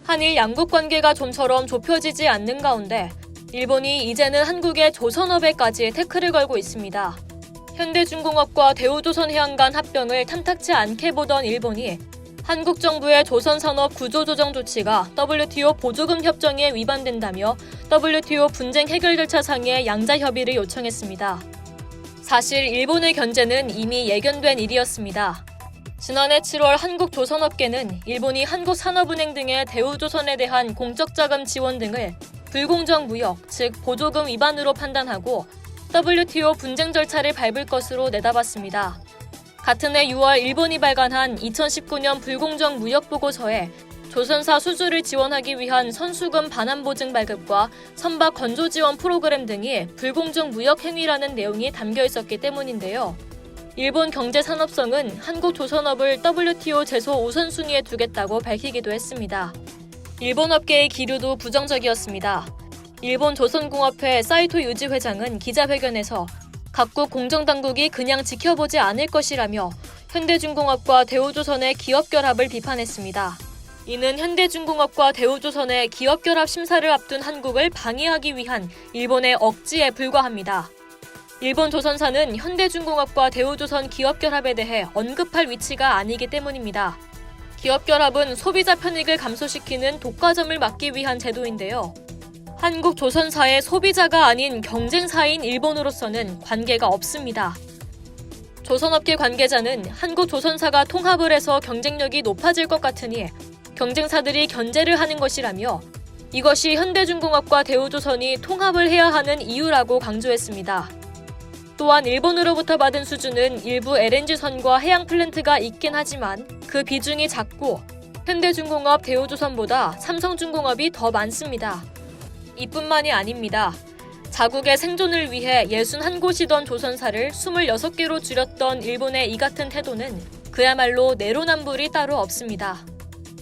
한일 양국 관계가 좀처럼 좁혀지지 않는 가운데 일본이 이제는 한국의 조선업에까지 태클을 걸고 있습니다. 현대중공업과 대우조선해양 간 합병을 탐탁치 않게 보던 일본이 한국 정부의 조선산업 구조조정 조치가 WTO 보조금 협정에 위반된다며 WTO 분쟁 해결 절차상의 양자 협의를 요청했습니다. 사실 일본의 견제는 이미 예견된 일이었습니다. 지난해 7월 한국조선업계는 일본이 한국산업은행 등의 대우조선에 대한 공적자금 지원 등을 불공정 무역, 즉 보조금 위반으로 판단하고 WTO 분쟁 절차를 밟을 것으로 내다봤습니다. 같은 해 6월 일본이 발간한 2019년 불공정 무역 보고서에 조선사 수주를 지원하기 위한 선수금 반환 보증 발급과 선박 건조 지원 프로그램 등이 불공정 무역 행위라는 내용이 담겨 있었기 때문인데요. 일본 경제산업성은 한국조선업을 WTO 제소 우선순위에 두겠다고 밝히기도 했습니다. 일본 업계의 기류도 부정적이었습니다. 일본 조선공업회 사이토 유지 회장은 기자회견에서 각국 공정당국이 그냥 지켜보지 않을 것이라며 현대중공업과 대우조선의 기업 결합을 비판했습니다. 이는 현대중공업과 대우조선의 기업 결합 심사를 앞둔 한국을 방해하기 위한 일본의 억지에 불과합니다. 일본 조선사는 현대중공업과 대우조선 기업 결합에 대해 언급할 위치가 아니기 때문입니다. 기업 결합은 소비자 편익을 감소시키는 독과점을 막기 위한 제도인데요. 한국 조선사의 소비자가 아닌 경쟁사인 일본으로서는 관계가 없습니다. 조선업계 관계자는 한국 조선사가 통합을 해서 경쟁력이 높아질 것 같으니 경쟁사들이 견제를 하는 것이라며 이것이 현대중공업과 대우조선이 통합을 해야 하는 이유라고 강조했습니다. 또한 일본으로부터 받은 수주는 일부 LNG선과 해양 플랜트가 있긴 하지만 그 비중이 작고 현대중공업, 대우조선보다 삼성중공업이 더 많습니다. 이뿐만이 아닙니다. 자국의 생존을 위해 61곳이던 조선사를 26개로 줄였던 일본의 이 같은 태도는 그야말로 내로남불이 따로 없습니다.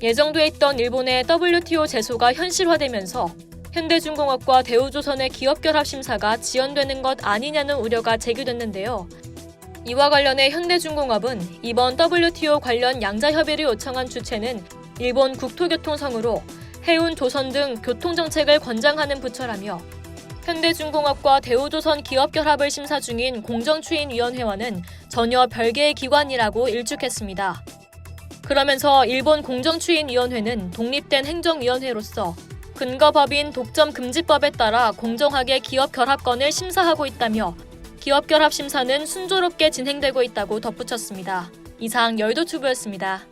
예정돼 있던 일본의 WTO 제소가 현실화되면서 현대중공업과 대우조선의 기업 결합 심사가 지연되는 것 아니냐는 우려가 제기됐는데요. 이와 관련해 현대중공업은 이번 WTO 관련 양자 협의를 요청한 주체는 일본 국토교통성으로 해운, 조선 등 교통정책을 권장하는 부처라며 현대중공업과 대우조선 기업 결합을 심사 중인 공정추인위원회와는 전혀 별개의 기관이라고 일축했습니다. 그러면서 일본 공정추인위원회는 독립된 행정위원회로서 근거법인 독점금지법에 따라 공정하게 기업 결합건을 심사하고 있다며 기업 결합 심사는 순조롭게 진행되고 있다고 덧붙였습니다. 이상 열도튜브였습니다.